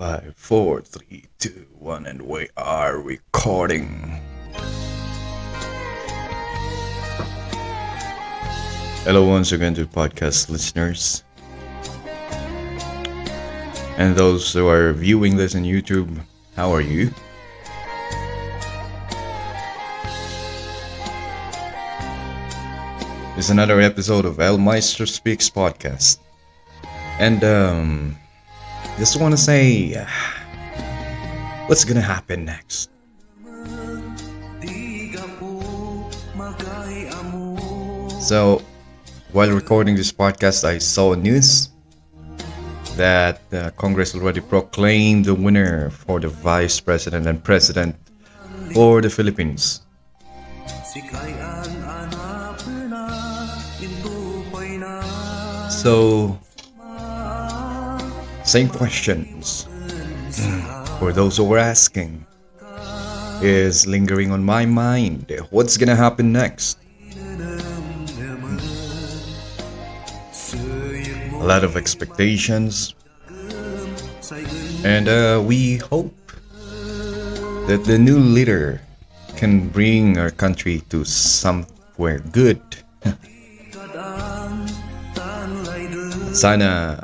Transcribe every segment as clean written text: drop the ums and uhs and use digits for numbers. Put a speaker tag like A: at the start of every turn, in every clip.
A: Five, four, three, two, one, and we are recording. Hello once again to podcast listeners. And those who are viewing this on YouTube, how are you? It's another episode of El Maestro Speaks podcast. And just want to say, what's gonna happen next? So, while recording this podcast, I saw news that Congress already proclaimed the winner for the Vice President and President for the Philippines. So, same questions for those who were asking is lingering on my mind. What's gonna happen next? A lot of expectations, and we hope that the new leader can bring our country to somewhere good. Sana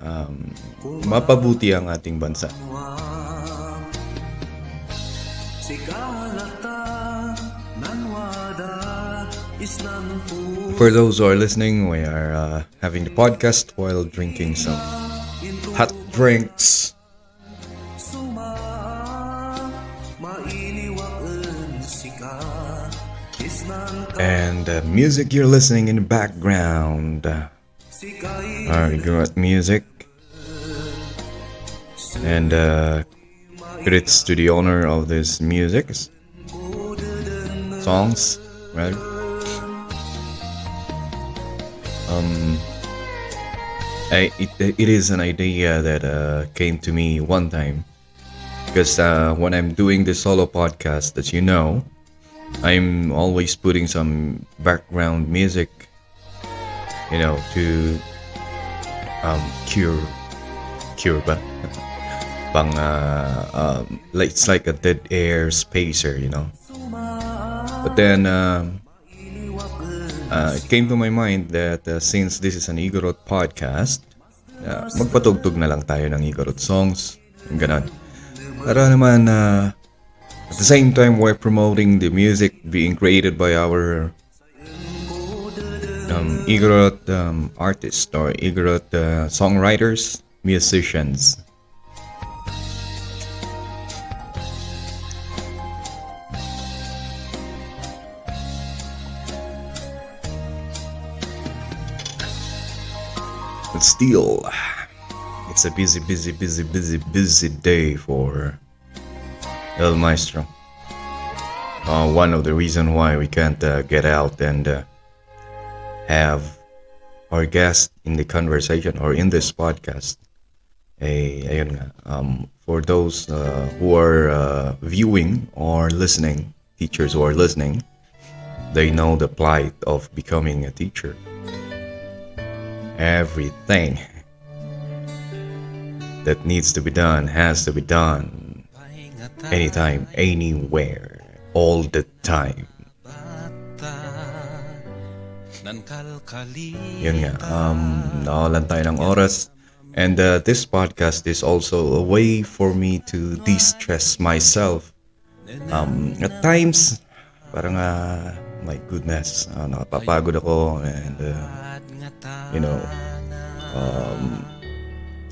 A: mapabuti ang ating bansa. For those who are listening, we are having the podcast while drinking some hot drinks. And the music you're listening in the background are Igorot music. And credits to the owner of this music songs, right? It is an idea that came to me one time because when I'm doing the solo podcast, as you know, I'm always putting some background music, you know, to cure ba? It's like a dead air spacer, you know. But then it came to my mind that since this is an Igorot podcast, magpatugtog na lang tayo ng Igorot songs, ganon. Para naman at the same time we're promoting the music being created by our Igorot artists or Igorot songwriters, musicians. But still, it's a busy day for El Maestro. One of the reasons why we can't get out and have our guest in the conversation or in this podcast. For those who are viewing or listening, teachers who are listening, they know the plight of becoming a teacher. Everything that needs to be done has to be done anytime, anywhere, all the time. Yun nga, nawalan tayo ng oras. And this podcast is also a way for me to de-stress myself. At times, parang my goodness, nakapapagod ako and you know,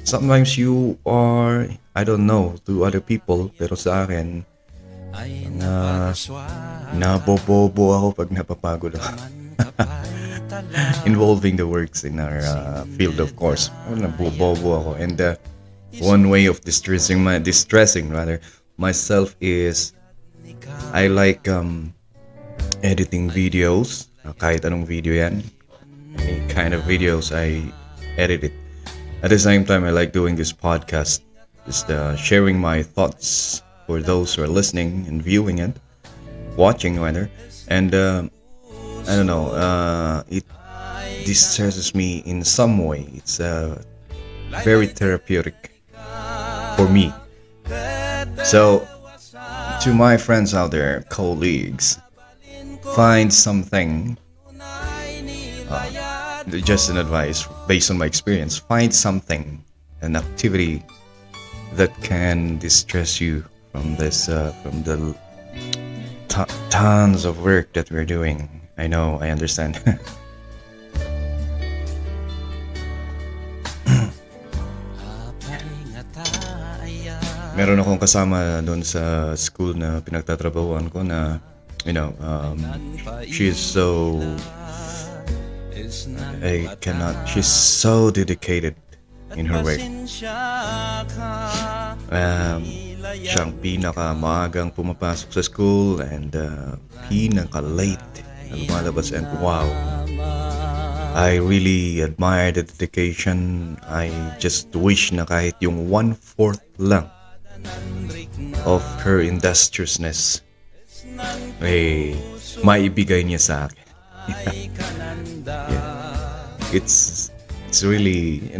A: sometimes you are, I don't know, to other people, pero sa akin, nabobobo ako pag napapagod ako. Involving the works in our field, of course. Nabobobo ako. And one way of distressing myself is I like editing videos, kahit anong video yan. Any kind of videos, I edit it. At the same time, I like doing this podcast, just sharing my thoughts for those who are listening and viewing it, watching rather. And I don't know, it distresses me in some way. It's very therapeutic for me. So, to my friends out there, colleagues, find something, just an advice based on my experience, find something, an activity that can distress you from from the tons of work that we're doing. I know, I understand. Meron akong kasama doon sa school na pinagtatrabahuan ko na, she is so, she's so dedicated in her work. Siyang pinaka-maagang pumapasok sa school and pinaka-late na lumalabas, and wow, I really admire the dedication. I just wish na kahit yung 1/4 lang of her industriousness maibigay niya sa akin. Yeah. It's really,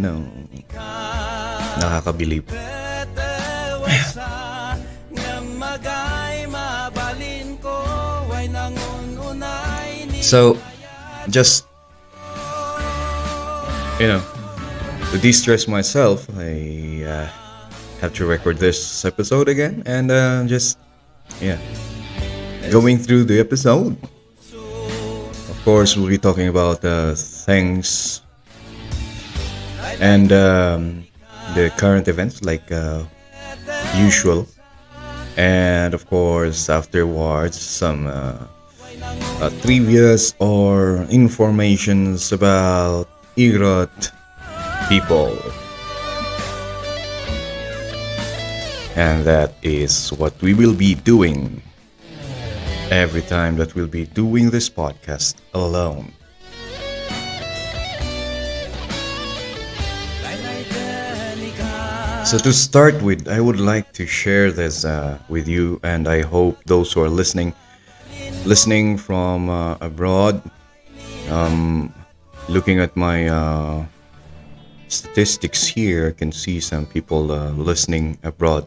A: nakakabilib. So, just, to de-stress myself, I have to record this episode again, and going through the episode. Of course, we'll be talking about things and the current events like usual, and of course afterwards some trivias or informations about Igorot people. And that is what we will be doing every time that we'll be doing this podcast alone. So to start with, I would like to share this with you, and I hope those who are listening from abroad, looking at my statistics here, I can see some people listening abroad.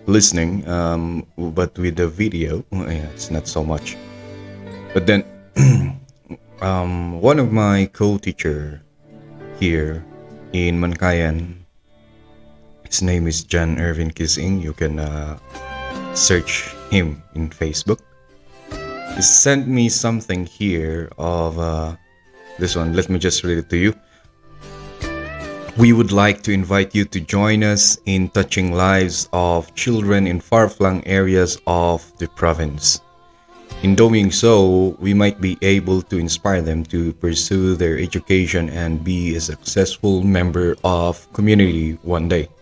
A: But with the video, it's not so much. But then, one of my co-teacher here in Mankayan, his name is John Irvin Kissing. You can search him in Facebook. He sent me something here of this one. Let me just read it to you. We would like to invite you to join us in touching lives of children in far-flung areas of the province. In doing so, we might be able to inspire them to pursue their education and be a successful member of community one day.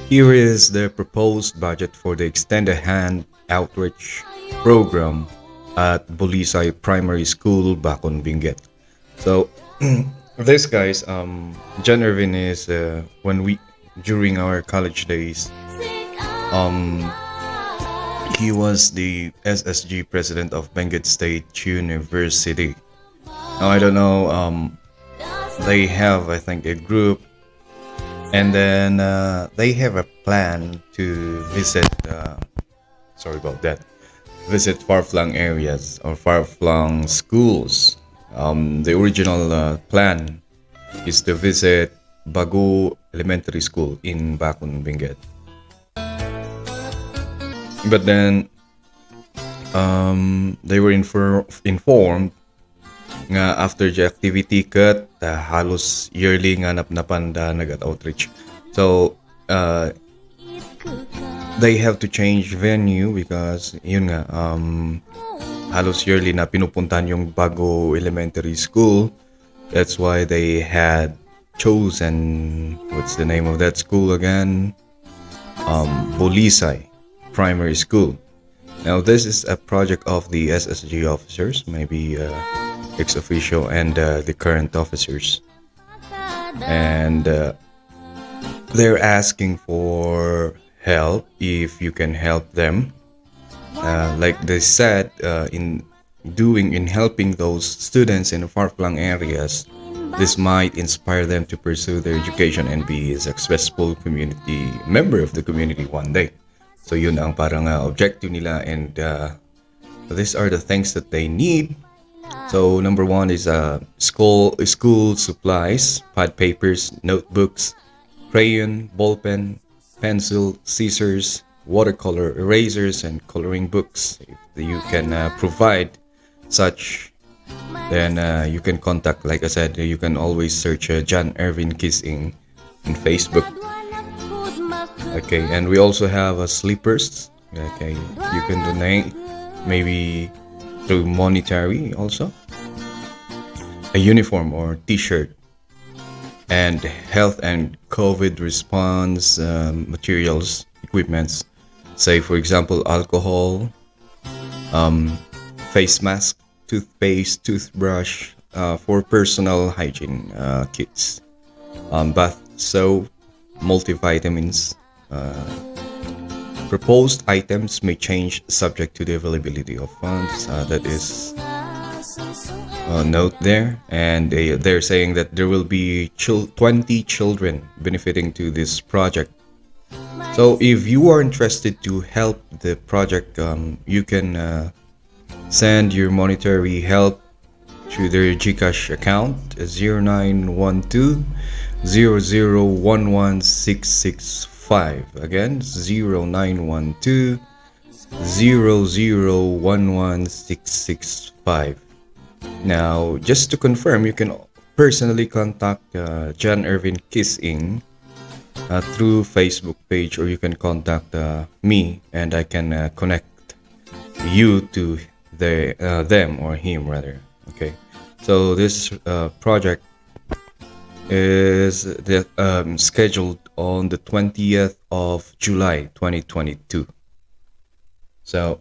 A: Here is the proposed budget for the Extended Hand Outreach Program at Bulisay Primary School, Bacon, Benguet. So, this guys, John Irvin is during our college days, he was the SSG president of Benguet State University. Now I don't know, they have, I think, a group, and then they have a plan to visit. Visit far-flung areas or far-flung schools. The original plan is to visit Bago Elementary School in Bacon, Benguet. But then, they were informed nga after the activity cut, halos yearly nga napnapan da nag-outreach. So, they have to change venue because yun nga, halos yearly na pinupuntahan yung Bago Elementary School. That's why they had chosen, what's the name of that school again? Bulisay Primary School. Now this is a project of the SSG officers, maybe ex-officio and the current officers. And they're asking for help if you can help them. Like they said, in helping those students in far-flung areas, this might inspire them to pursue their education and be a successful community member of the community one day. So yun ang parang objective nila, and these are the things that they need. So number one is school supplies, pad papers, notebooks, crayon, ballpen, pencil, scissors, watercolor, erasers, and coloring books. If you can provide such, then you can contact, like I said, you can always search John Irvin Kissing in Facebook. Okay, and we also have sleepers. Okay, you can donate maybe through monetary also, a uniform or t-shirt, and health and COVID response materials, equipments, say for example alcohol, face mask, toothpaste, toothbrush, for personal hygiene kits, bath soap, multivitamins. Proposed items may change subject to the availability of funds. That is a note there, and they're saying that there will be 20 children benefiting to this project. So if you are interested to help the project, you can send your monetary help through their GCash account 0912 0011665. Again, 0912 0011665. Now, just to confirm, you can personally contact John Irvin Kissing through Facebook page, or you can contact me, and I can connect you to them or him rather. Okay, so this project is scheduled on the 20th of July 2022. So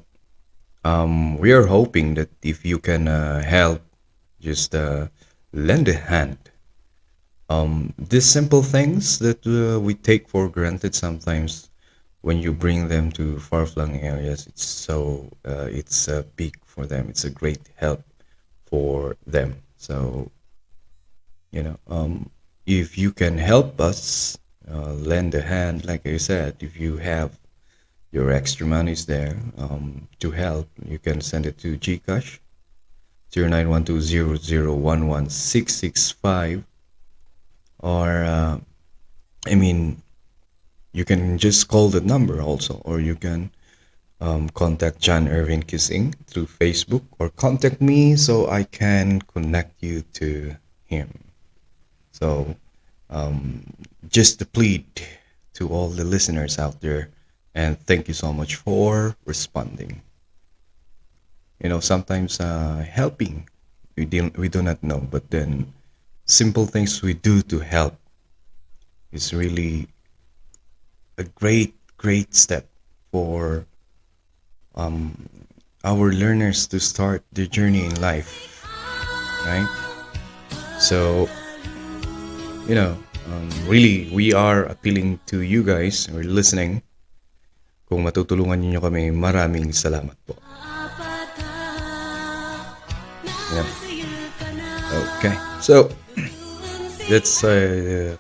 A: we are hoping that if you can help, just lend a hand. These simple things that we take for granted sometimes, when you bring them to far-flung areas, it's big for them. It's a great help for them. So if you can help us, lend a hand, like I said, if you have your extra monies there to help, you can send it to GCash 0912 or you can just call the number also, or you can contact John Irvin Kissing through Facebook, or contact me so I can connect you to him. So just a plead to all the listeners out there, and thank you so much for responding. Sometimes helping, we do not know, but then simple things we do to help is really a great step for our learners to start their journey in life, right? So really, we are appealing to you guys who are listening. Kung matutulungan niyo kami, maraming salamat po. Yeah. Okay, so that's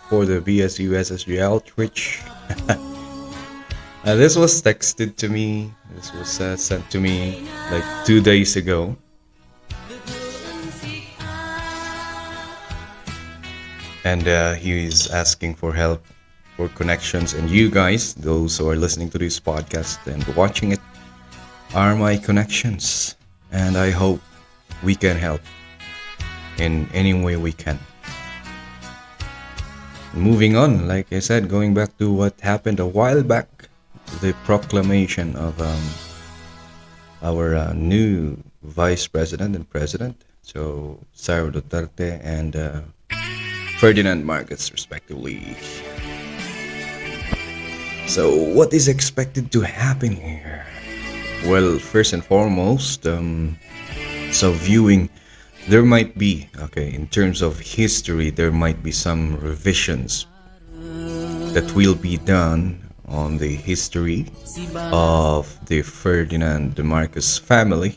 A: for the BSUSSG outreach. This was texted to me. This was sent to me like 2 days ago. And he is asking for help, for connections, and you guys, those who are listening to this podcast and watching it, are my connections, and I hope we can help in any way we can. Moving on, like I said, going back to what happened a while back, the proclamation of our new vice president and president, so Sara Duterte and Ferdinand Marcos, respectively. So what is expected to happen here? Well, first and foremost, so viewing, there might be, in terms of history, there might be some revisions that will be done on the history of the Ferdinand Marcos family.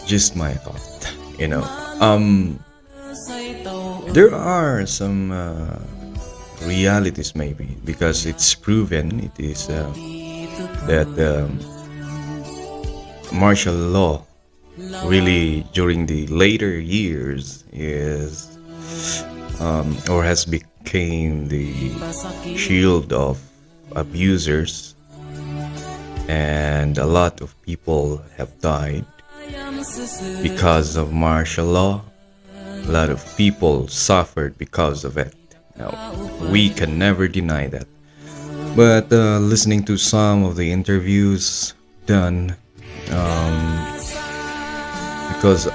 A: Just my thought, There are some realities, maybe, because it's proven it is that martial law really during the later years is or has become the shield of abusers, and a lot of people have died because of martial law. A lot of people suffered because of it. Now, we can never deny that. But listening to some of the interviews done, because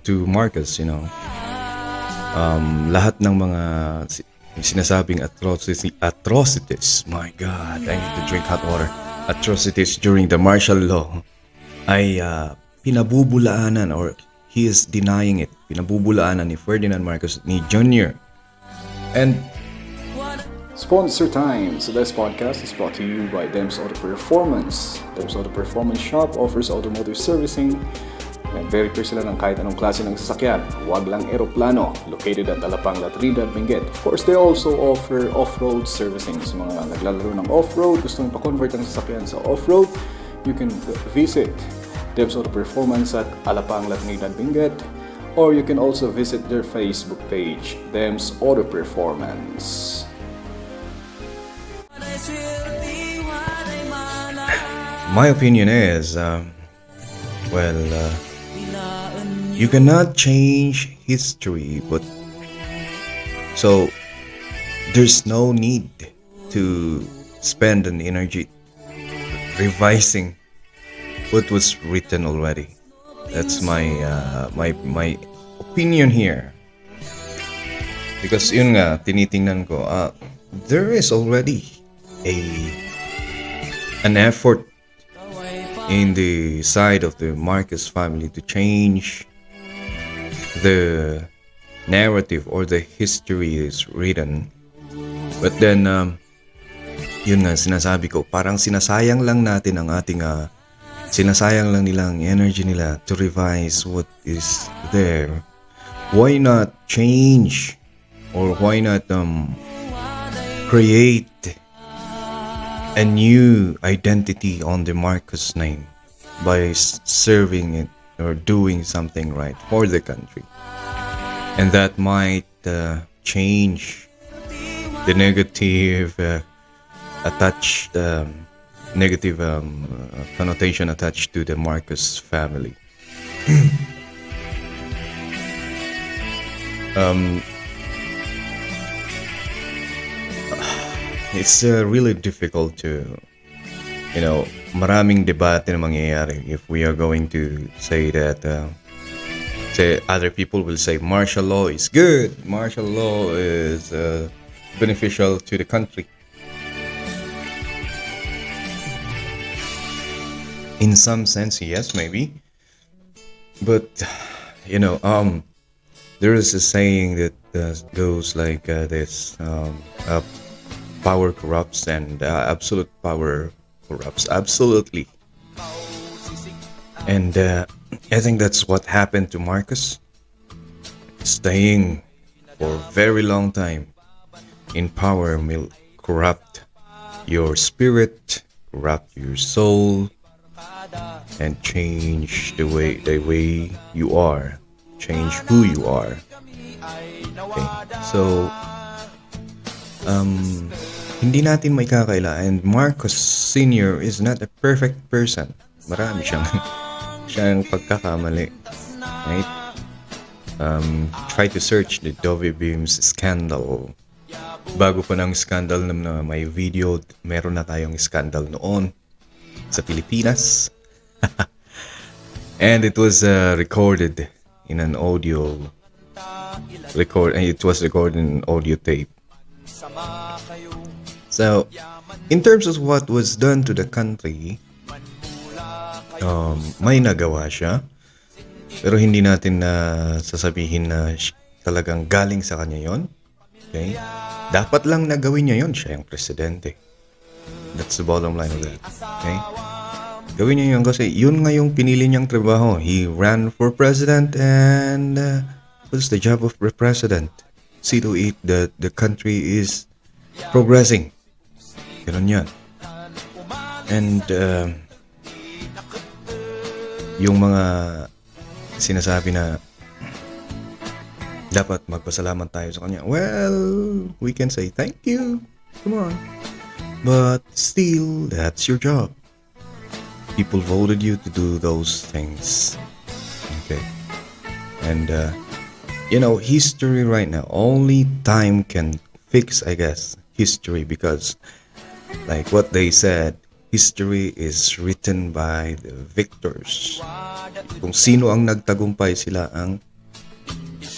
A: to Marcus, lahat ng mga sinasabing atrocities, my God, I need to drink hot water, atrocities during the martial law ay pinabubulaanan, or he is denying it, pinabubulaanan ni Ferdinand Marcos, ni Jr. And
B: Sponsor time! So this podcast is brought to you by Dems Auto Performance. Dems Auto Performance Shop offers automotive servicing. And verify sila ng kahit anong klase ng sasakyan. Huwag lang eroplano. Located at Alapang, Trinidad, Benguet. Of course, they also offer off-road servicing. Sa mga naglalaro ng off-road, gusto mong pa-convert ang sasakyan sa off-road, you can visit Dems Auto Performance at Alapang, Trinidad, Benguet. Or you can also visit their Facebook page, Dems Auto Performance.
A: my opinion is, you cannot change history, but so there's no need to spend an energy revising what was written already. That's my opinion here. Because yun nga, tinitingnan ko, there is already an effort in the side of the Marcos family to change the narrative or the history is written. But then, yun nga, sinasabi ko, parang sinasayang lang natin ang ating, sinasayang lang nila ang energy nila to revise what is there. Why not change, or why not create a new identity on the Marcos name by serving it or doing something right for the country? And that might change the negative negative connotation attached to the Marcos family. It's really difficult to, maraming debate na mangyayari if we are going to say that, say other people will say martial law is good, martial law is beneficial to the country. In some sense, yes, maybe. But, there is a saying that goes like this, power corrupts and absolute power corrupts absolutely. And I think that's what happened to Marcos. Staying for a very long time in power will corrupt your spirit, corrupt your soul, and change the way you are, change who you are. Okay, so hindi natin may kakaila, and Marcos Sr. is not a perfect person. Marami siyang pagkakamali, right? Try to search the Dovey Beams scandal. Bago pa ng scandal na may video, meron na tayong scandal noon sa Pilipinas. And it was recorded in an audio it was recorded in an audio tape. So, in terms of what was done to the country, may nagawa siya, pero hindi natin na sasabihin na talagang galing sa kanya yon. Okay? Dapat lang na gawin niya yon, siya yung presidente. That's the bottom line of that. Okay? Gawin niya yun kasi yun nga yung pinili niyang trabaho. He ran for president, and what's the job of the president? See to it that the country is progressing. Ganun yan. And yung mga sinasabi na dapat magpasalamat tayo sa kanya, well, we can say thank you, come on, but still, that's your job. People voted you to do those things. Okay. And history right now, only time can fix, I guess, history, because like what they said, history is written by the victors. Kung sino ang nagtagumpay, sila ang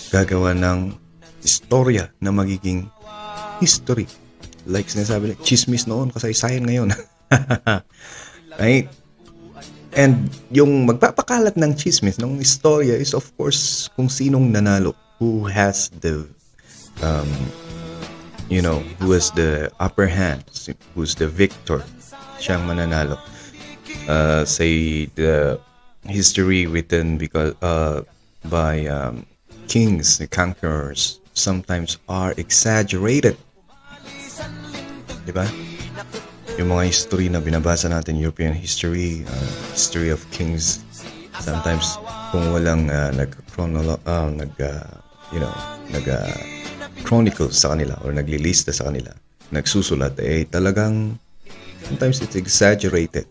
A: gagawa ng istorya na magiging history. Like sinasabi, like, chismis noon, kasaysayan ngayon. Right? And yung magpapakalat ng chismis, ng istorya, is of course kung sinong nanalo, who has the who has the upper hand, who's the victor, siyang mananalo. Say the history written by kings, the conquerors, sometimes are exaggerated. Diba? Yung mga history na binabasa natin, European history, history of kings, sometimes kung walang chronicles sa kanila or naglilista sa kanila, nagsusulat, talagang sometimes it's exaggerated.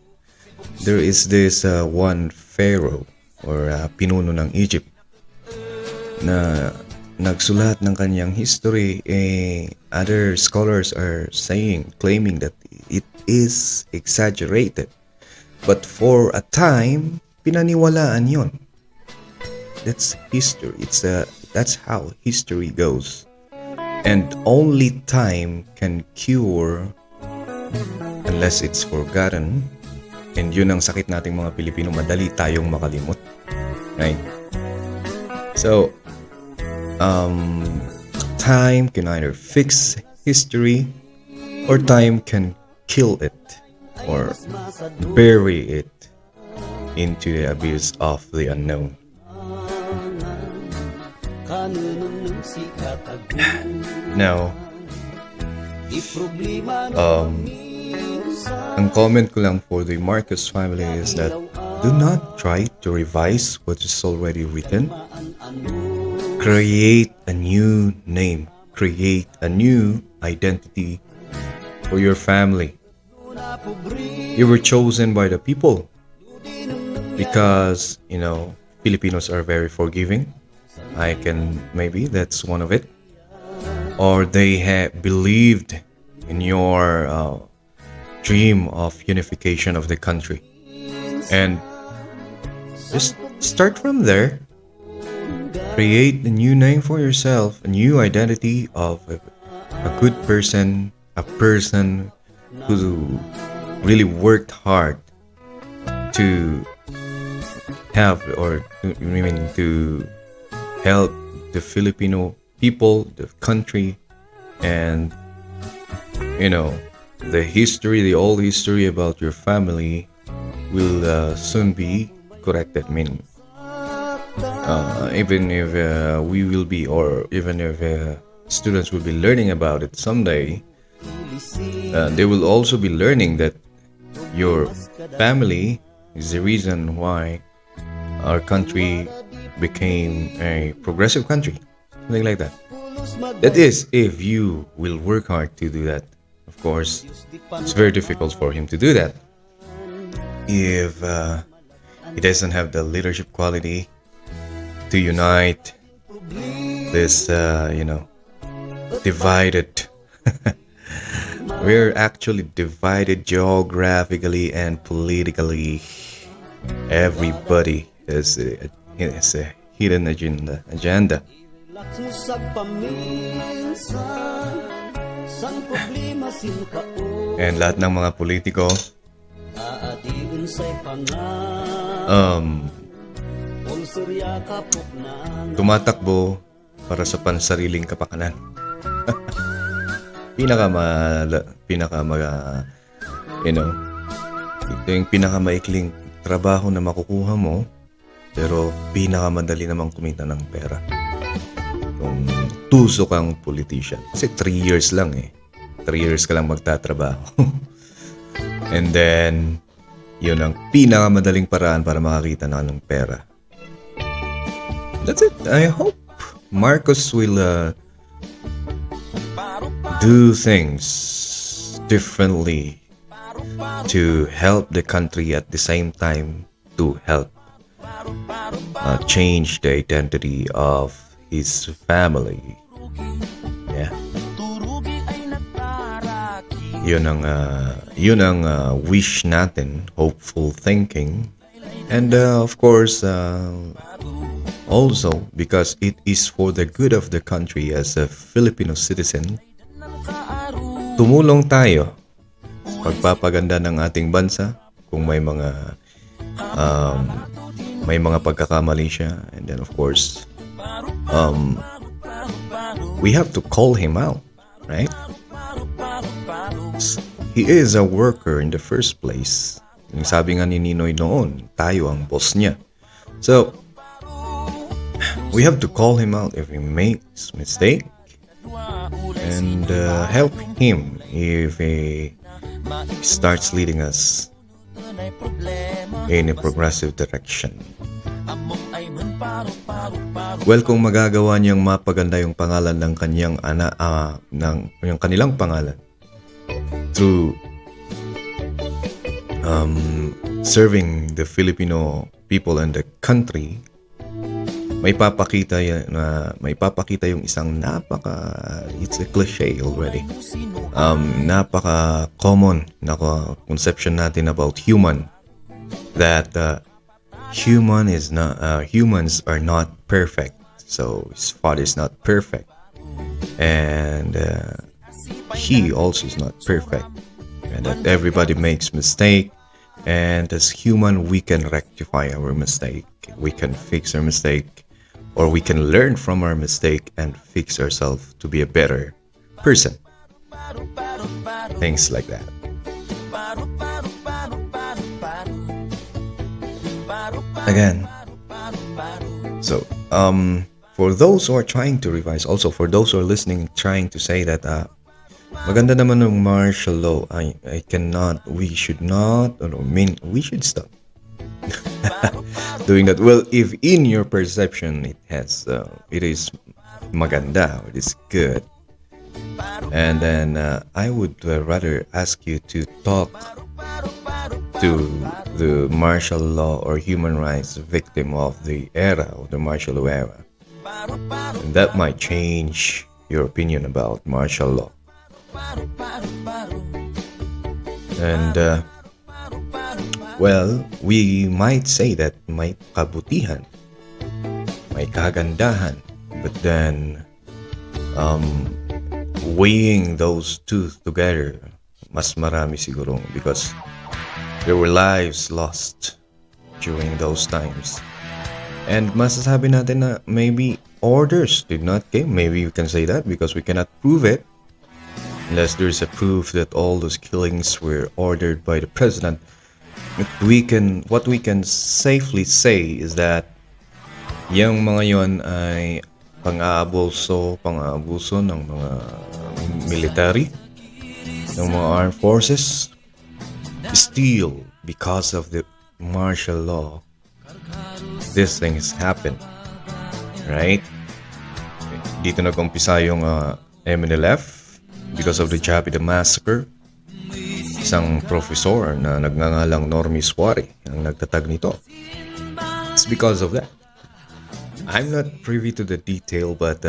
A: There is this one pharaoh or pinuno ng Egypt na nagsulat ng kanyang history. Other scholars are claiming that it is exaggerated, but for a time pinaniwalaan yon. That's history. That's how history goes, and only time can cure unless it's forgotten. And yun ang sakit nating mga Pilipino, madali tayong makalimot, right? So time can either fix history or time can kill it or bury it into the abyss of the unknown. Now, ang comment ko lang for the Marcos family is that do not try to revise what is already written. Create a new name, create a new identity for your family. You were chosen by the people because, Filipinos are very forgiving. Maybe that's one of it. Or they have believed in your dream of unification of the country. And just start from there. Create a new name for yourself, a new identity of a good person, a person who really worked hard to have to help the Filipino people, the country, and the old history about your family will soon be corrected. Even if we will be, or even if students will be learning about it someday, they will also be learning that your family is the reason why our country became a progressive country, something like that. That is, if you will work hard to do that. Of course, it's very difficult for him to do that if he doesn't have the leadership quality to unite this, divided. We're actually divided geographically and politically. Everybody has a hidden agenda. And lahat ng mga politiko tumatakbo para sa pansariling kapakanan. Ito yung pinakamaikling trabaho na makukuha mo, pero pinakamadali namang kumita ng pera kung tuso kang politician. Kasi 3 years lang 3 years ka lang magtatrabaho. And then, yun ang pinakamadaling paraan para makakita ng pera. That's it. I hope Marcos will do things differently to help the country, at the same time to help change the identity of his family. Yeah. Yun ang wish natin, hopeful thinking. And of course, also because it is for the good of the country as a Filipino citizen, tumulong tayo sa pagpapaganda ng ating bansa kung may mga pagkakamali siya. And then of course, we have to call him out, right? He is a worker in the first place. Yung sabi nga ni Ninoy noon, tayo ang boss niya. So, we have to call him out if he makes mistake and help him if he starts leading us in a progressive direction. Well, kung magagawa niyang mapaganda yung pangalan ng kanyang yung kanilang pangalan through serving the Filipino people and the country, may papakita yung isang it's a cliche already. Napaka common na conception natin about human, that humans are not perfect. So his father is not perfect, and he also is not perfect, and that everybody makes mistake. And as human, we can rectify our mistake. We can fix our mistake, or we can learn from our mistake and fix ourselves to be a better person. Things like that. Again, so for those who are trying to revise, also for those who are listening, trying to say that maganda naman ng martial law, we should stop doing that. Well, if in your perception it is maganda, it is good, and then I would rather ask you to talk to the martial law or human rights victim of the martial law era, and that might change your opinion about martial law. And well, we might say that may kabutihan, may kagandahan, but then weighing those two together, mas marami siguro, because there were lives lost during those times. And masasabi natin na maybe orders did not came. Maybe you can say that because we cannot prove it unless there's a proof that all those killings were ordered by the president. What we can safely say is that yung mga yon ay pang-aabuso ng mga military, ng mga armed forces. Still, because of the martial law, these things happen, right? Dito nag-umpisa yung MNLF because of the Japida massacre. Isang professor na nagngangalang Normie Suare ang nagtatag nito. It's because of that. I'm not privy to the detail, but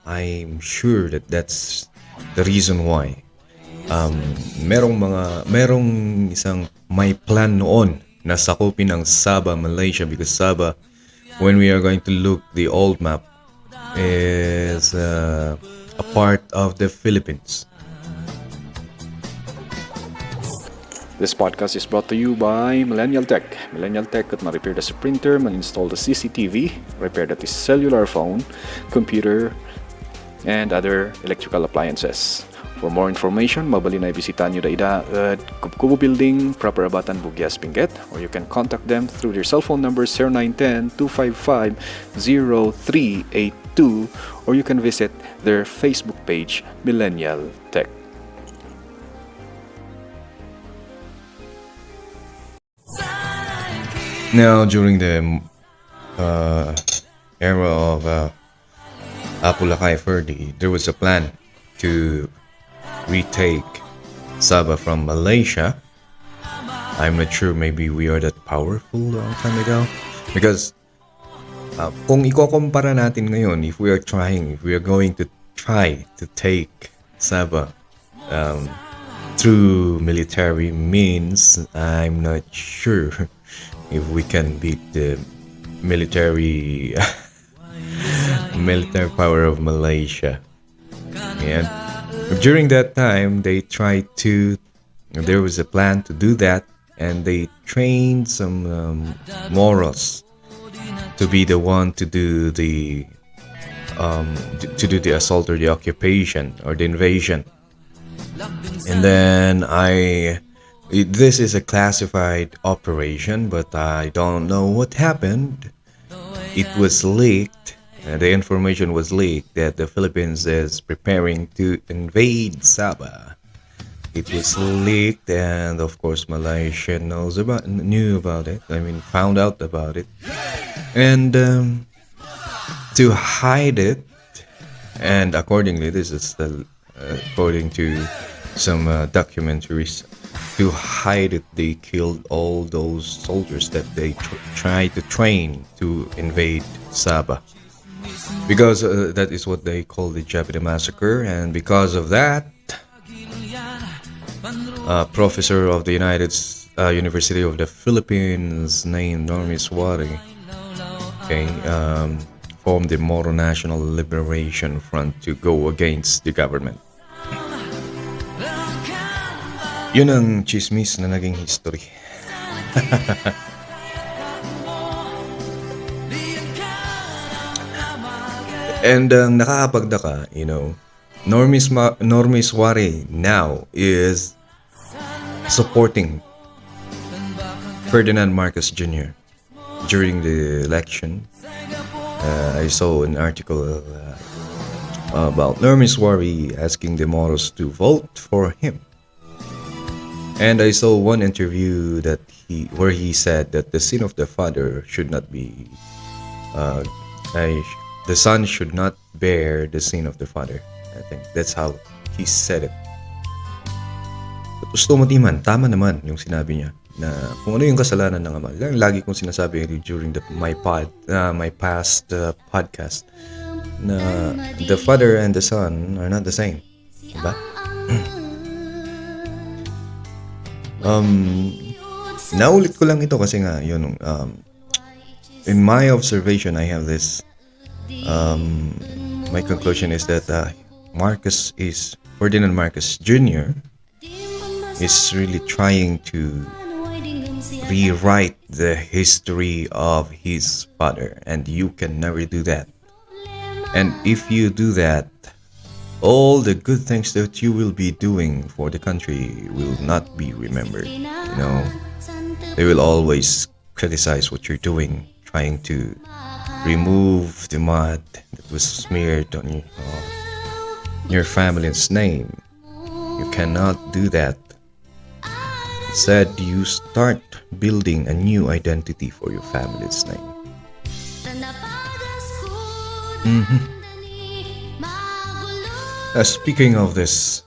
A: I'm sure that that's the reason why. Merong isang may plan noon na sakupin ng Sabah, Malaysia, because Sabah, when we are going to look the old map, is a part of the Philippines.
B: This podcast is brought to you by Millennial Tech. Millennial Tech at ma-repair the printer, ma-install the CCTV, repair the cellular phone, computer, and other electrical appliances. For more information, mabali na ibisita nyo daida at Kubo Building, Proper Abatan, Bugyas, Benguet, or you can contact them through their cell phone number 0910-255-0382, or you can visit their Facebook page, Millennial Tech.
A: Now, during the uh, era of Apulacay Ferdi, there was a plan to retake Sabah from Malaysia. I'm not sure, maybe we are that powerful a long time ago. Because kung iko-compara natin ngayon, if we are going to try to take Sabah through military means, I'm not sure if we can beat the military military power of Malaysia. And during that time, there was a plan to do that, and they trained some Moros to be the one to do the assault or the occupation or the invasion. And then this is a classified operation, but I don't know what happened. It was leaked. The information was leaked that the Philippines is preparing to invade Sabah. It was leaked, and of course Malaysia knew about it. Found out about it, and to hide it, and accordingly, this is according to some documentaries. To hide it, they killed all those soldiers that they tried to train to invade Sabah. Because that is what they call the Japanese massacre, and because of that, a professor of the University of the Philippines named Misconceptions, formed the Moro National Liberation Front to go against the government. Yun ang chismis na naging history. And nakakapagdaka, Normis Wari now is supporting Ferdinand Marcos Jr. during the election. I saw an article about Normis Wari asking the Moros to vote for him. And I saw one interview where he said that the sin of the father should not be the son should not bear the sin of the father. I think that's how he said it. Gusto mo timan, tama naman yung sinabi niya na kung ano yung kasalanan ng ama. Lagi kong sinasabi during my past podcast na the father and the son are not the same. Diba? Naulit ko lang ito kasi nga yun, in my observation, I have this my conclusion is that Ferdinand Marcos Jr. is really trying to rewrite the history of his father, and you can never do that. And if you do that, all the good things that you will be doing for the country will not be remembered. They will always criticize what you're doing, trying to remove the mud that was smeared on your family's name. You cannot do that. Instead, you start building a new identity for your family's name. Speaking of this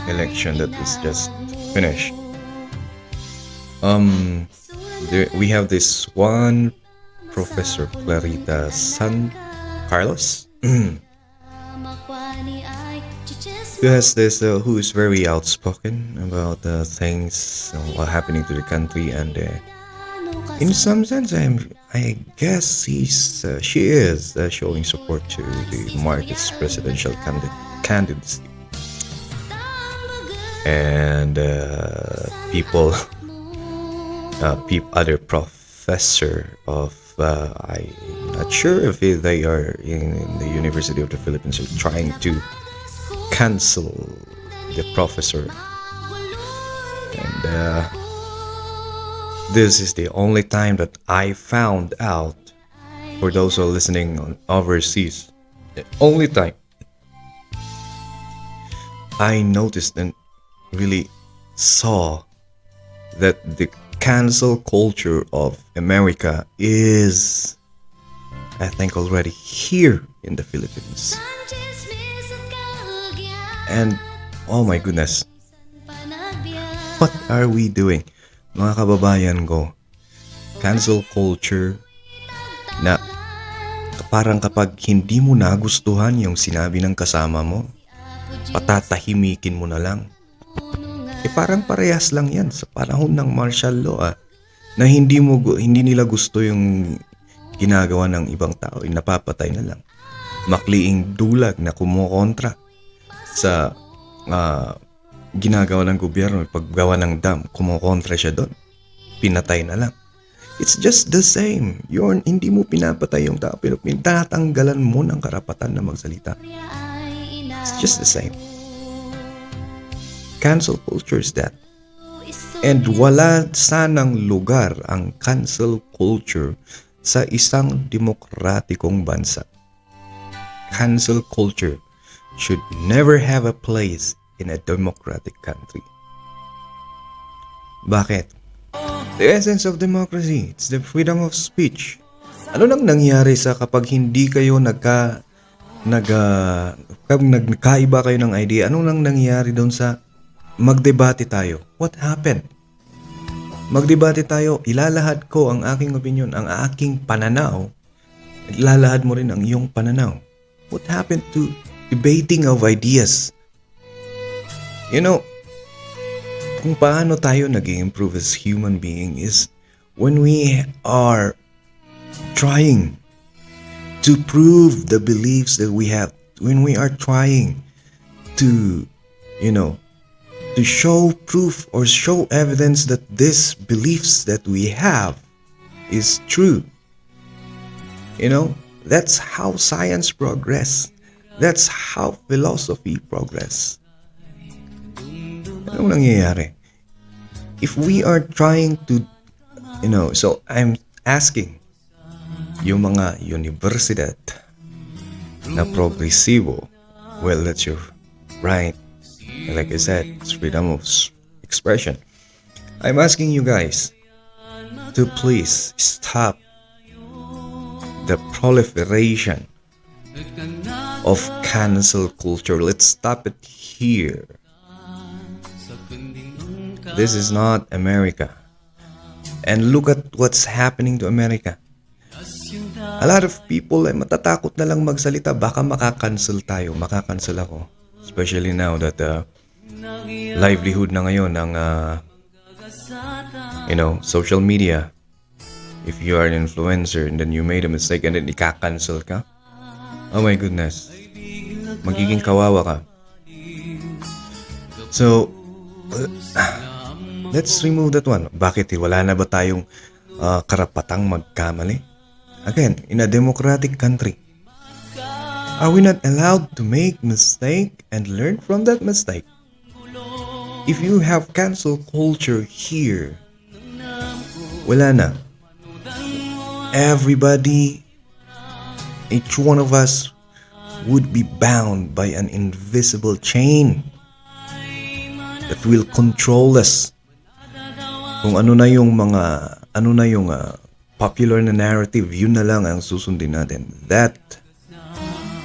A: election that was just finished, we have this one Professor Clarita San Carlos who has this who is very outspoken about things what happening to the country, and in some sense I guess she is showing support to the Marcos presidential candidacy, and other professor of I'm not sure if they are in the University of the Philippines are trying to cancel the professor, and this is the only time that I found out, for those who are listening on overseas, the only time I noticed and really saw that the cancel culture of America is, I think, already here in the Philippines. And oh my goodness, what are we doing? Mga kababayan ko, cancel culture na parang kapag hindi mo nagustuhan yung sinabi ng kasama mo, patatahimikin mo na lang. Parang parehas lang yan sa panahon ng martial law na hindi nila gusto yung ginagawa ng ibang tao, napapatay na lang. Makliing dulag na kumukontra sa ginagawa ng gobyerno, paggawa ng dam, kumukontra siya doon. Pinatay na lang. It's just the same. Hindi mo pinapatay yung tao, pero pinatanggalan mo ng karapatan na magsalita. It's just the same. Cancel culture is that. And wala sanang lugar ang cancel culture sa isang demokratikong bansa. Cancel culture should never have a place in a democratic country. Bakit? The essence of democracy, it's the freedom of speech. Ano nang nangyari sa kapag hindi kayo nagkaiba kayo ng idea? Ano nang nangyari doon sa magdebate tayo? What happened? Magdebate tayo, ilalahad ko ang aking opinion, ang aking pananaw. Ilalahad mo rin ang iyong pananaw. What happened to debating of ideas? You know, kung paano tayo nag-improve as human being is when we are trying to prove the beliefs that we have, when we are trying to, to show proof or show evidence that these beliefs that we have is true. That's how science progress. That's how philosophy progress. Anong nangyayari? If we are trying to, so I'm asking yung mga universidad na progresibo, well, that's your right. Like I said, it's freedom of expression. I'm asking you guys to please stop the proliferation of cancel culture. Let's stop it here. This is not America. And look at what's happening to America. A lot of people ay matatakot na lang magsalita. Baka makakancel tayo. Makakancel ako. Especially now that livelihood na ngayon ng social media. If you are an influencer and then you made a mistake and then ika-cancel ka, oh my goodness, magiging kawawa ka. So, let's remove that one. Bakit? Wala na ba tayong karapatang magkamali? Again, in a democratic country, are we not allowed to make mistake and learn from that mistake? If you have cancel culture here, wala na. Everybody, each one of us would be bound by an invisible chain that will control us. Kung ano na yung popular na narrative, yun na lang ang susundin natin. That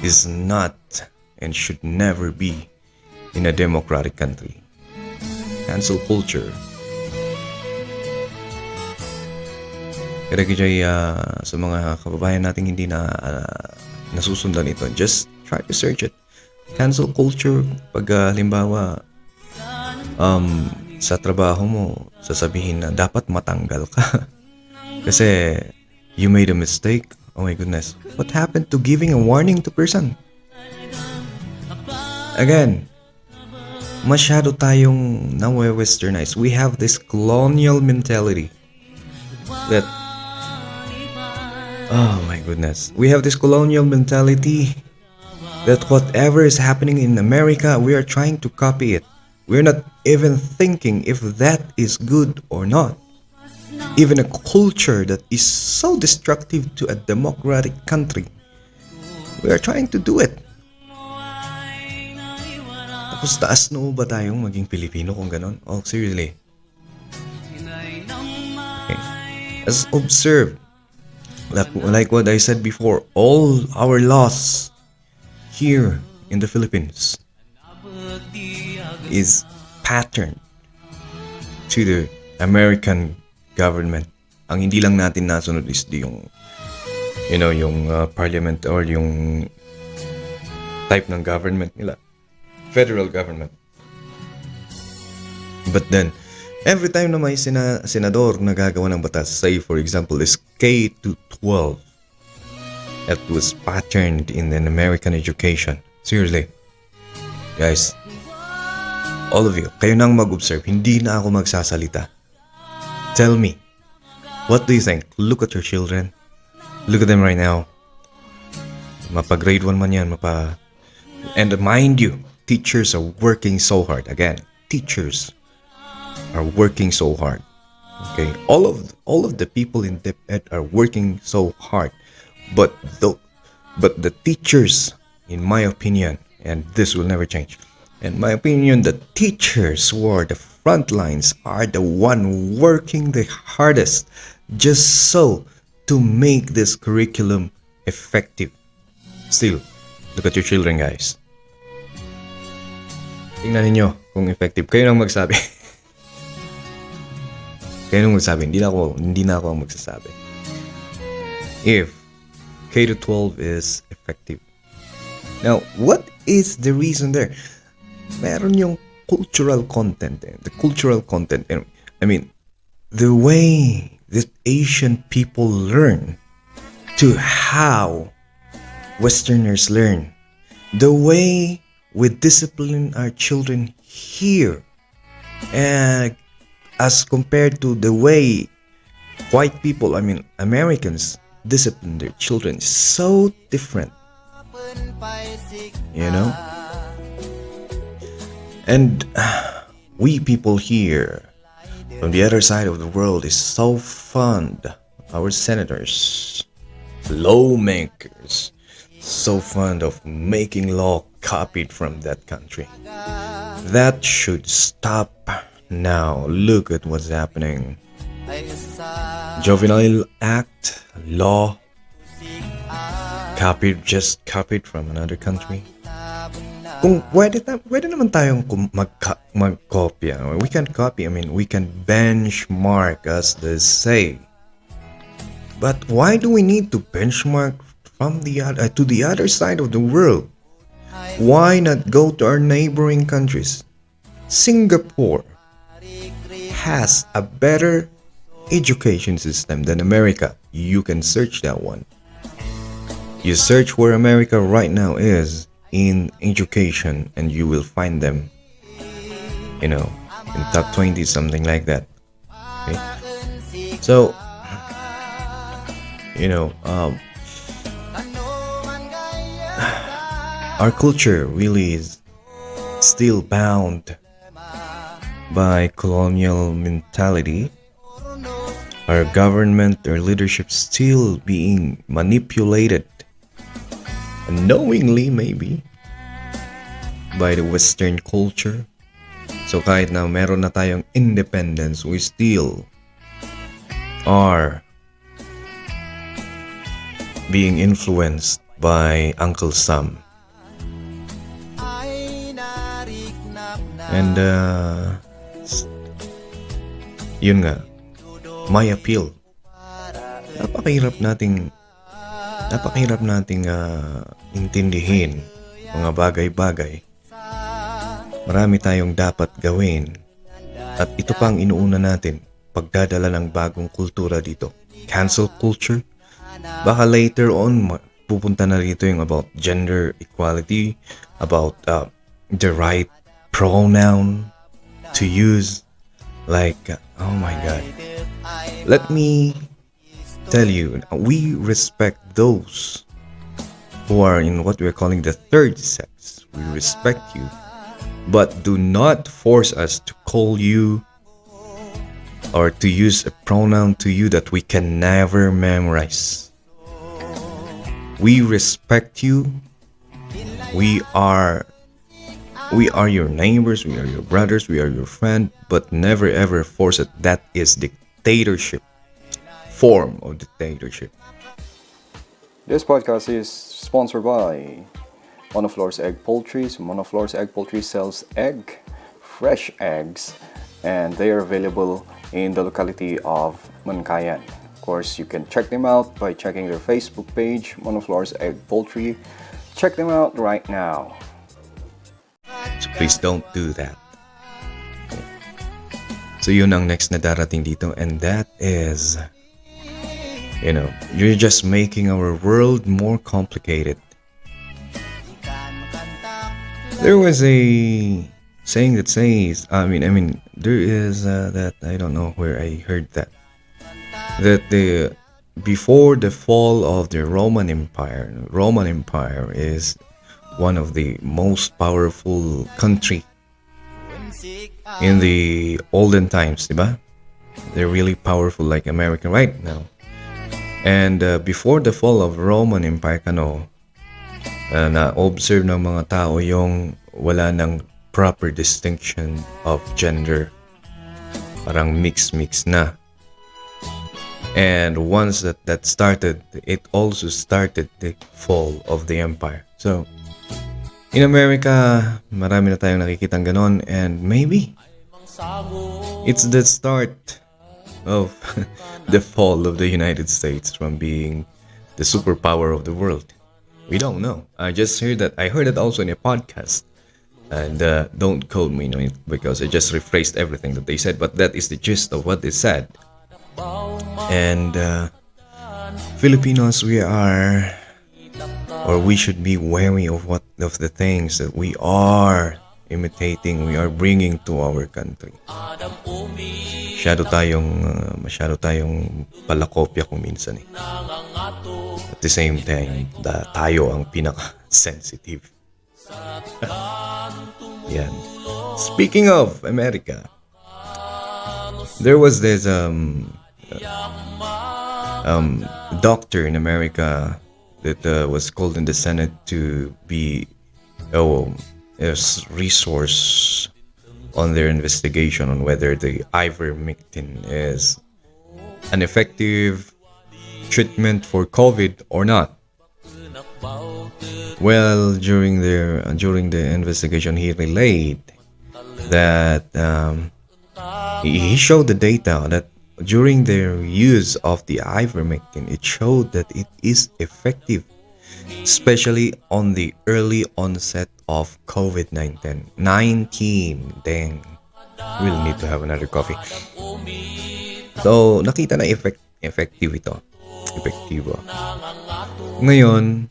A: is not and should never be in a democratic country. Cancel culture. Kaya kaya sa mga kababayan nating hindi na nasusundan ito, just try to search it. Cancel culture, pag halimbawa sa trabaho mo, sasabihin na dapat matanggal ka. Kasi you made a mistake. Oh my goodness. What happened to giving a warning to person? Again, masyado tayong nawe-westernized. We have this colonial mentality that, oh my goodness. We have this colonial mentality that whatever is happening in America, we are trying to copy it. We're not even thinking if that is good or not. Even a culture that is so destructive to a democratic country, we are trying to do it. Tapos taas noo ba tayong maging Pilipino kung ganon? Oh, seriously. Okay. As observe, like what I said before, all our laws here in the Philippines is patterned to the American government. Ang hindi lang natin nasunod is yung parliament or yung type ng government nila, federal government. But then every time na may senador na gagawa ng batas, say for example is K to 12, that was patterned in an American education. Seriously, guys, all of you, kayo nang mag-observe, hindi na ako magsasalita. Tell me, what do you think? Look at your children. Look at them right now. Mapa-grade 1 man yan, and mind you, teachers are working so hard. Again, teachers are working so hard. Okay, all of the people in DepEd are working so hard, but the teachers, in my opinion, and this will never change, in my opinion, the teachers who are the front lines are the one working the hardest just so to make this curriculum effective. Still, look at your children, guys. Tingnan ninyo kung effective. Kayo nang magsabi. Kayo nang magsabi. Hindi na ako ang magsasabi. If K to 12 is effective. Now, what is the reason there? Meron yung cultural content. The cultural content. I mean, the way that Asian people learn to how Westerners learn. The way we discipline our children here, and as compared to the way white people, I mean Americans, discipline their children, is so different. You know? And we people here from the other side of the world is so fond of our senators, lawmakers, so fond of making law copied from that country. That should stop now. Look at what's happening. Juvenile Act, law, just copied from another country. Kung pwede naman tayong mag-copy. We can copy, we can benchmark, as they say. But why do we need to benchmark from to the other side of the world? Why not go to our neighboring countries? Singapore has a better education system than America. You can search that one. You search where America right now is in education and you will find them, in top 20, something like that. Okay? So, our culture really is still bound by colonial mentality. Our government or leadership still being manipulated, unknowingly maybe, by the Western culture. So kahit na meron na tayong independence, we still are being influenced by Uncle Sam. And yun nga, my appeal. Napakahirap nating intindihin mga bagay-bagay. Marami tayong dapat gawin. At ito pang inuuna natin, pagdadala ng bagong kultura dito. Cancel culture. Baka later on, pupunta na rito yung about gender equality, about the right pronoun to use. Like, oh my God. Let me tell you, we respect those who are in what we're calling the third sex. We respect you, but do not force us to call you or to use a pronoun to you that we can never memorize. We respect you. We are We are your neighbors, we are your brothers, we are your friend, but never ever force it. That is dictatorship. Form of dictatorship.
B: This podcast is sponsored by MONAPHLORE's Egg Poultry. So MONAPHLORE's Egg Poultry sells fresh eggs, and they are available in the locality of Mankayan. Of course, you can check them out by checking their Facebook page, MONAPHLORE's Egg Poultry. Check them out right now.
A: So please don't do that. So yun ang next na darating dito, and that is, you're just making our world more complicated. There was a saying that says, there is that, I don't know where I heard that before the fall of the Roman Empire is one of the most powerful country in the olden times, diba? They're really powerful like America right now. And before the fall of Roman Empire, na-observe ng mga tao yung wala ng proper distinction of gender. Parang mix na. And once that started, it also started the fall of the empire. So, in America, marami na tayong nakikitang ganon, and maybe it's the start of the fall of the United States from being the superpower of the world. We don't know. I heard it also in a podcast, and don't quote me on it because I just rephrased everything that they said, but that is the gist of what they said. And Filipinos, we should be wary of the things that we are imitating, we are bringing to our country. Masyado tayong palakopya kung minsan eh. At the same time, tayo ang pinaka-sensitive. Yan. Speaking of America, there was this doctor in America that was called in the Senate to be a resource on their investigation on whether the ivermectin is an effective treatment for COVID or not. Well, during the investigation, he relayed that he showed the data that during their use of the ivermectin, it showed that it is effective, especially on the early onset of COVID-19. Dang, we'll need to have another coffee. So, nakita na effective ito. Epektibo. Ngayon,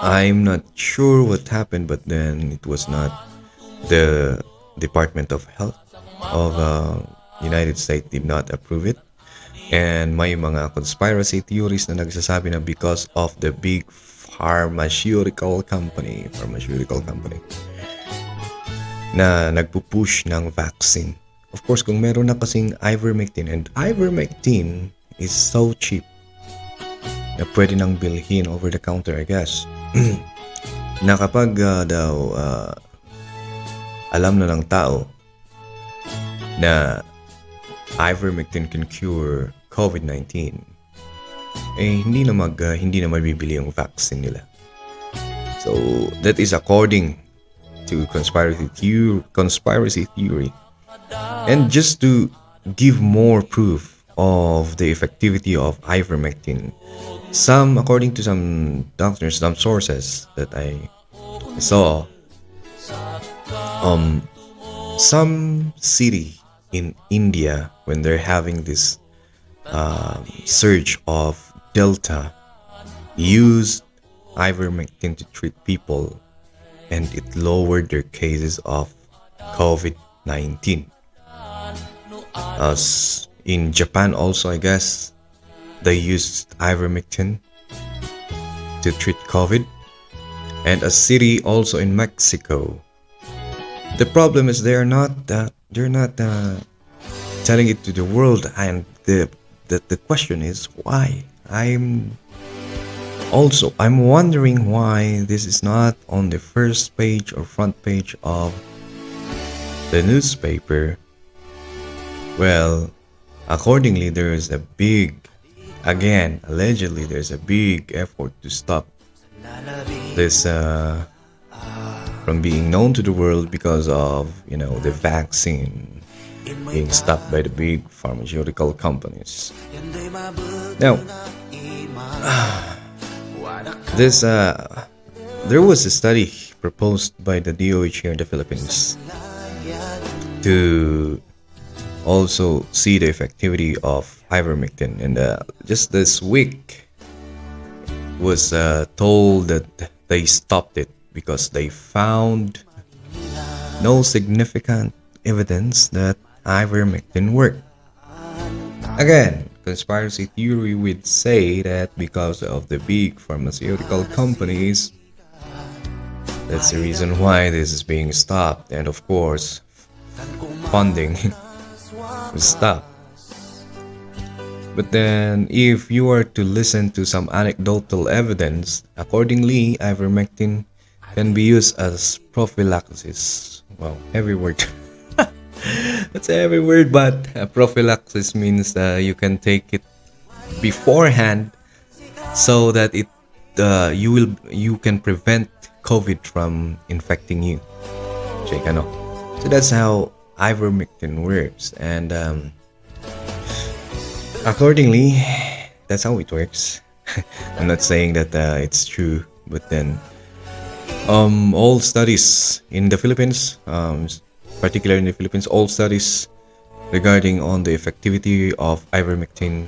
A: I'm not sure what happened, but then it was not the Department of Health of United States did not approve it. And may mga conspiracy theories na nagsasabi na because of the big pharmaceutical company na nagpupush ng vaccine. Of course, kung meron na kasing ivermectin, and ivermectin is so cheap na pwede nang bilhin over the counter, I guess. Na kapag alam na ng tao na ivermectin can cure COVID-19, hindi na mabibili yung vaccine nila. So that is according to conspiracy theory. And just to give more proof of the effectivity of ivermectin, according to some doctors, some sources that I saw, some city in India, when they're having this surge of Delta, used ivermectin to treat people, and it lowered their cases of COVID-19. As in Japan also, I guess, they used ivermectin to treat COVID, and a city also in Mexico. The problem is they're not telling it to the world, and the question is why. Also, I'm wondering why this is not on the first page or front page of the newspaper. Well, accordingly, there is a big, again, allegedly, there's a big effort to stop this from being known to the world because of, the vaccine being stopped by the big pharmaceutical companies. Now, there was a study proposed by the DOH here in the Philippines to also see the effectivity of ivermectin, and just this week was told that they stopped it because they found no significant evidence that ivermectin worked. Again, conspiracy theory would say that because of the big pharmaceutical companies, that's the reason why this is being stopped, and of course funding was stopped. But then if you are to listen to some anecdotal evidence, accordingly ivermectin can be used as prophylaxis. Wow, heavy word. That's a heavy word, but prophylaxis means you can take it beforehand so that you can prevent COVID from infecting you. So that's how ivermectin works, and accordingly, that's how it works. I'm not saying that it's true, but then all studies in the Philippines, particularly in the Philippines, all studies regarding on the effectivity of ivermectin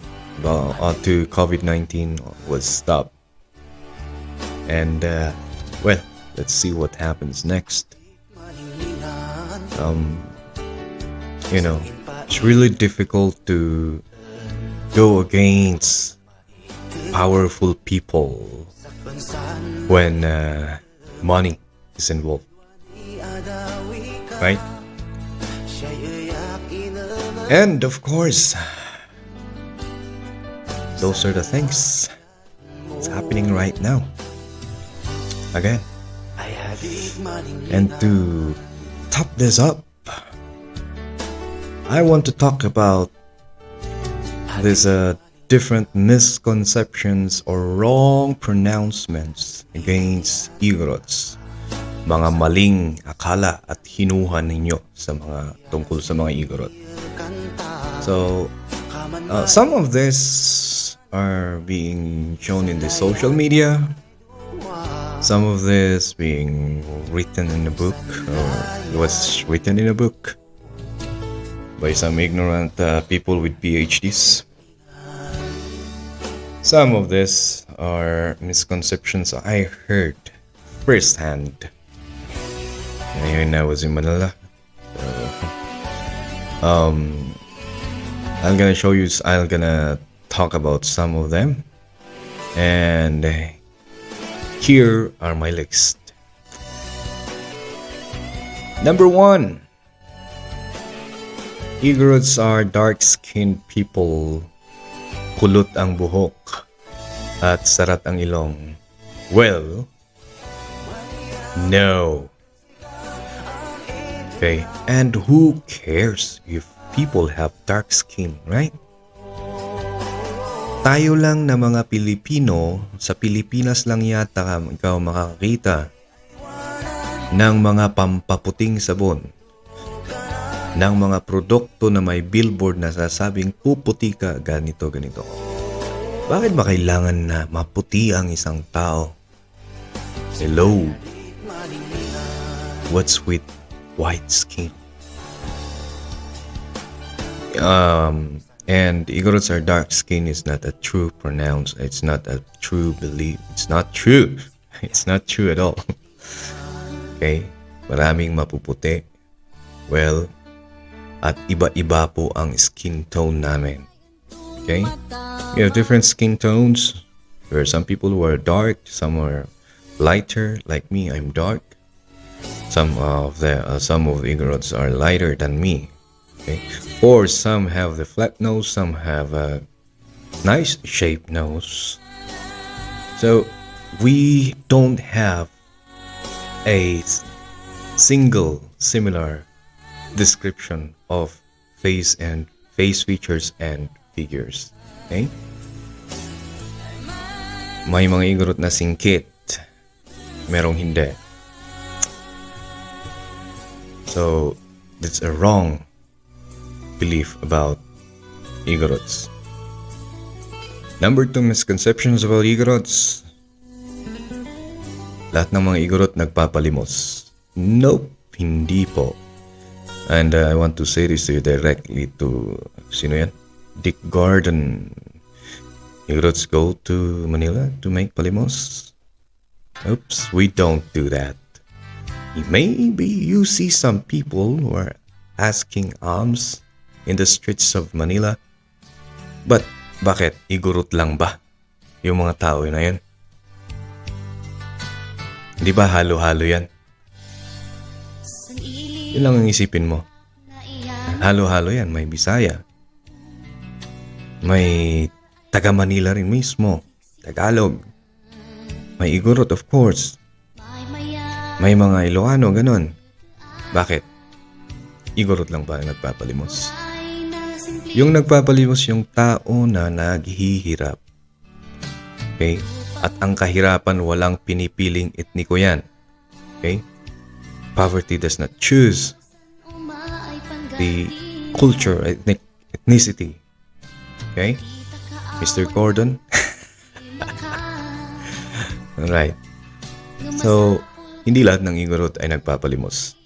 A: to COVID-19 was stopped. And well, let's see what happens next. It's really difficult to go against powerful people when money is involved, right? And of course, those are the things that's happening right now. Again, and to top this up, I want to talk about this different misconceptions or wrong pronouncements against Igorots. Mga maling akala at hinuhan ninyo tungkol sa mga Igorot. So, some of this are being shown in the social media. Some of this being written in a book, or was written in a book by some ignorant people with PhDs. Some of this are misconceptions I heard firsthand when I was in Manila. So, I'm gonna talk about some of them, and here are my list. Number 1. Igorots are dark-skinned people. Kulot ang buhok at sarat ang ilong. Well, no. Okay, and who cares if people have dark skin, right? Tayo lang na mga Pilipino, sa Pilipinas lang yata ikaw makakakita ng mga pampaputing sabon, ng mga produkto na may billboard na sasabing puputi ka ganito. Bakit ba kailangan na maputi ang isang tao? Hello? What's with white skin? And Igorots are dark skin is not a true pronounce. It's not a true belief. It's not true. It's not true at all. Okay? Maraming mapuputi. Well, at iba-iba po ang skin tone namin. Okay? We have different skin tones. There are some people who are dark, some are lighter. Like me, I'm dark. Some of the Igorots are lighter than me. Okay? Or some have the flat nose, some have a nice shaped nose. So we don't have a single similar description of face features and figures. Okay? May mga Igorot na singkit, merong hindi. So that's a wrong belief about Igorots. Number 2 misconceptions about Igorots. Lahat ng mga Igorot nagpapalimos. Nope, hindi po. And I want to say this to you directly to, sino yan? Dick Gordon. Igorots go to Manila to make palimos? Oops, we don't do that. Maybe you see some people who are asking alms in the streets of Manila. But bakit? Igorot lang ba yung mga tao na yun? Di ba halo-halo yan? Yun lang ang isipin mo. Halo-halo yan. May Bisaya. May taga Manila rin mismo. Tagalog. May Igorot of course. May mga Ilocano, ganun. Bakit? Igorot lang ba ang nagpapalimos? Yung nagpapalimos yung tao na naghihirap. Okay? At ang kahirapan walang pinipiling etniko yan. Okay? Poverty does not choose the culture, ethnicity. Okay? Mr. Gordon? Alright. So, hindi lahat ng Igorot ay nagpapalimos.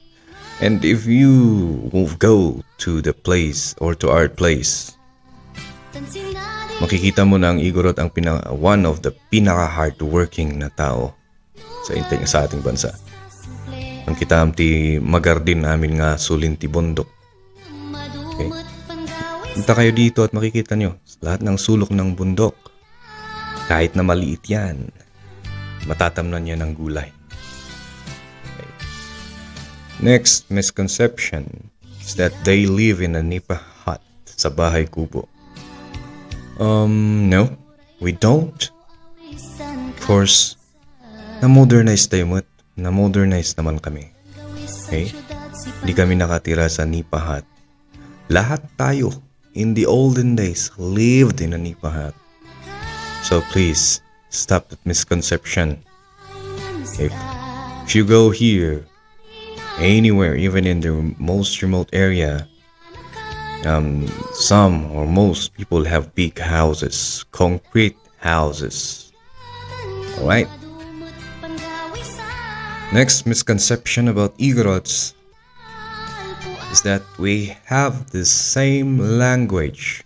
A: And if you go to the place or to our place, makikita mo na ang Igorot ang one of the pinaka-hardworking na tao sa ating bansa. Ang kitam ti magardin namin nga sulinti bundok. Okay? Punta kayo dito at makikita nyo lahat ng sulok ng bundok. Kahit na maliit yan, matatamnan niya ng gulay. Okay. Next misconception is that they live in a nipa hut, sa bahay kubo. No, we don't. Of course, na-modernize tayo na-modernize naman kami. Okay? Hindi kami nakatira sa nipa hut. Lahat tayo, in the olden days, lived in a nipa hut. So please, stop that misconception. If you go here, anywhere, even in the most remote area, some or most people have big houses, concrete houses. Alright? Next misconception about Igorots is that we have the same language.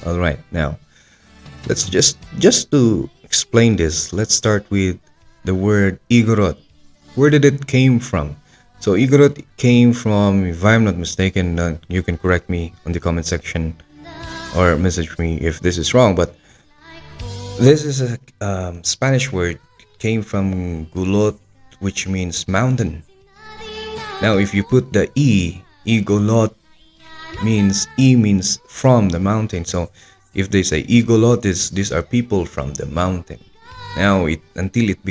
A: Alright, now, let's just to explain this, let's start with the word Igorot. Where did it came from? So Igorot came from, if I'm not mistaken, you can correct me on the comment section or message me if this is wrong, but this is a Spanish word, came from gulot, which means mountain. Now if you put the Igorot means from the mountain. So if they say Igorot, these are people from the mountain. Now until it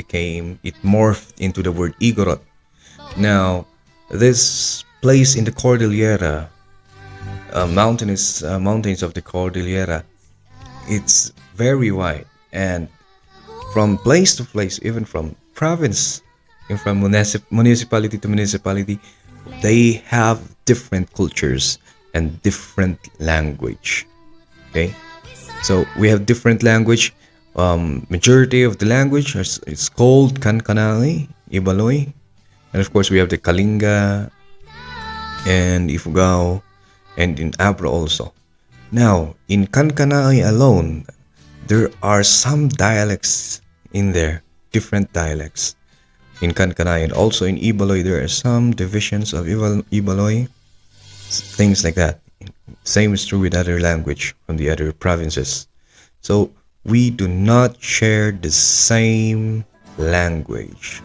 A: morphed into the word Igorot. Now, this place in the Cordillera, mountains of the Cordillera, it's very wide, and from place to place, even from province, and from municipality to municipality, they have different cultures and different language. Okay, so we have different language. Majority of the language is called kankanaey, Ibaloy. And of course, we have the Kalinga and Ifugao and in Abra also. Now, in Kankanaey alone, there are some dialects in there, different dialects in Kankanaey. And also in Ibaloy, there are some divisions of Ibaloy, things like that. Same is true with other language from the other provinces. So, we do not share the same language.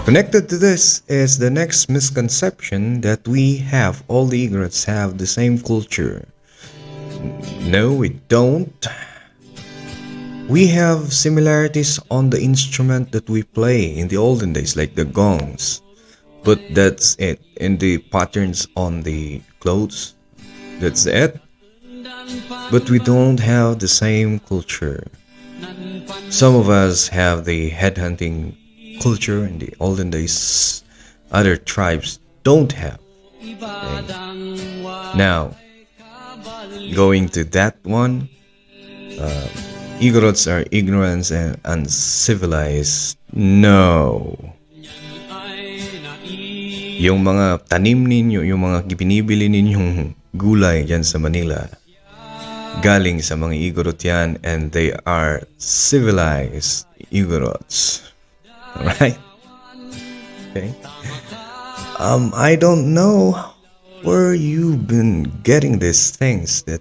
A: Connected to this is the next misconception that all the Igorots have the same culture. No, we don't. We have similarities on the instrument that we play in the olden days, like the gongs. But that's it. In the patterns on the clothes, that's it. But we don't have the same culture. Some of us have the headhunting culture in the olden days. Other tribes don't have. Okay. Now, going to that one, Igorots are ignorant and uncivilized. No. Yung mga tanim ninyo, yung mga binibili ninyong gulay dyan sa Manila, galing sa mga Igorot yan, and they are civilized Igorots. Alright? Okay. I don't know where you've been getting these things that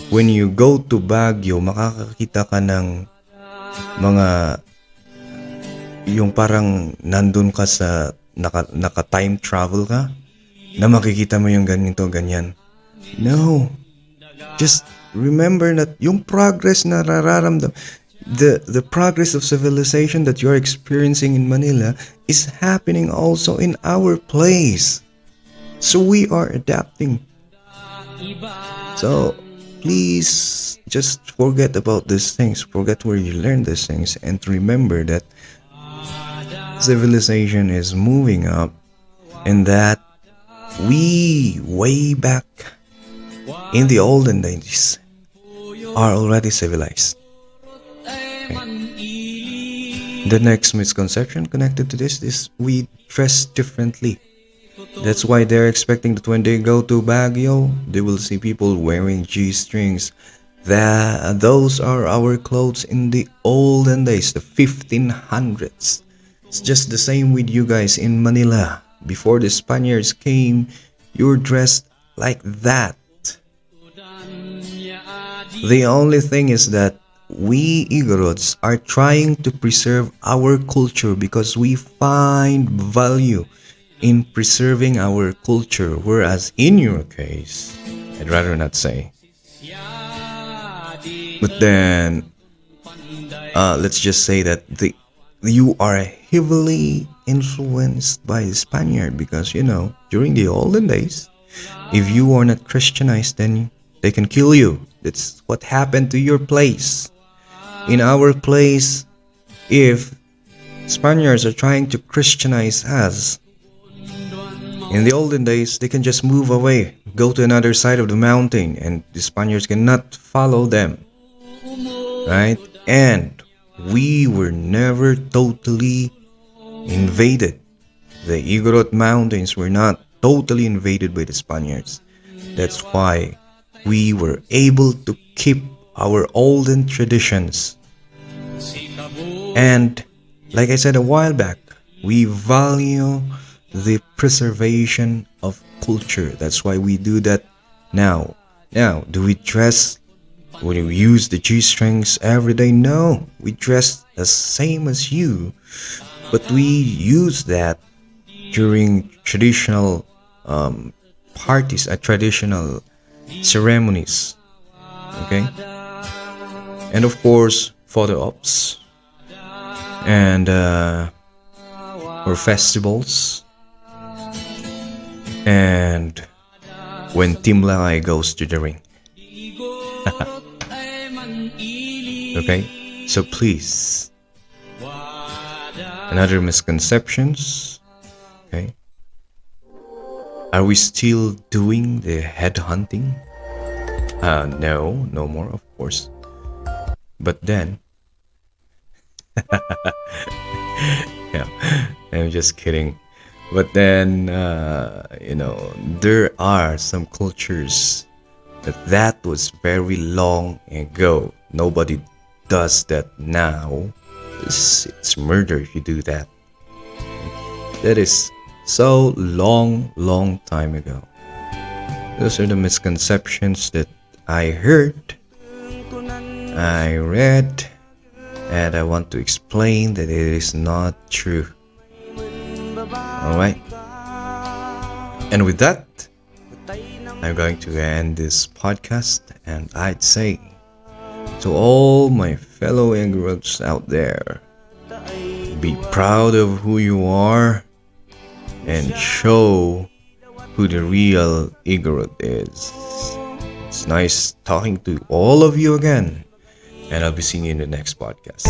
A: when you go to Baguio, makakakita ka ng mga yung parang nandun ka sa naka time travel ka na makikita mo yung ganito, ganyan. No. Just remember that yung progress na nararamdam, the progress of civilization that you're experiencing in Manila is happening also in our place. So we are adapting. So please just forget about these things. Forget where you learned these things and remember that civilization is moving up and that we way back in the olden days are already civilized. Okay. The next misconception connected to this is we dress differently. That's why they're expecting that when they go to Baguio, they will see people wearing G-strings. Those are our clothes in the olden days, the 1500s. It's just the same with you guys in Manila. Before the Spaniards came, you were dressed like that. The only thing is that we Igorots are trying to preserve our culture because we find value in preserving our culture, whereas in your case, I'd rather not say. But then, let's just say that you are heavily influenced by the Spaniard because, during the olden days, if you are not Christianized, then they can kill you. That's what happened to your place. In our place, if Spaniards are trying to Christianize us, in the olden days, they can just move away, go to another side of the mountain, and the Spaniards cannot follow them. Right? And we were never totally invaded. The Igorot mountains were not totally invaded by the Spaniards. That's why we were able to keep our olden traditions. And like I said a while back, we value the preservation of culture. That's why we do that now. Now, do we dress when we use the G-strings every day? No, we dress the same as you, but we use that during traditional parties, traditional ceremonies. Okay, and of course photo ops and or festivals. And when Team Lakay goes to the ring. Okay, so please, another misconceptions. Okay, are we still doing the headhunting? No more, of course. But then, yeah, I'm just kidding. But then, there are some cultures that was very long ago. Nobody does that now. It's murder if you do that. That is so long time ago. Those are the misconceptions that I heard, I read, and I want to explain that it is not true. Alright, and with that, I'm going to end this podcast, and I'd say To all my fellow Igorots out there, be proud of who you are and show who the real Igorot is. It's nice talking to all of you again, and I'll be seeing you in the next podcast.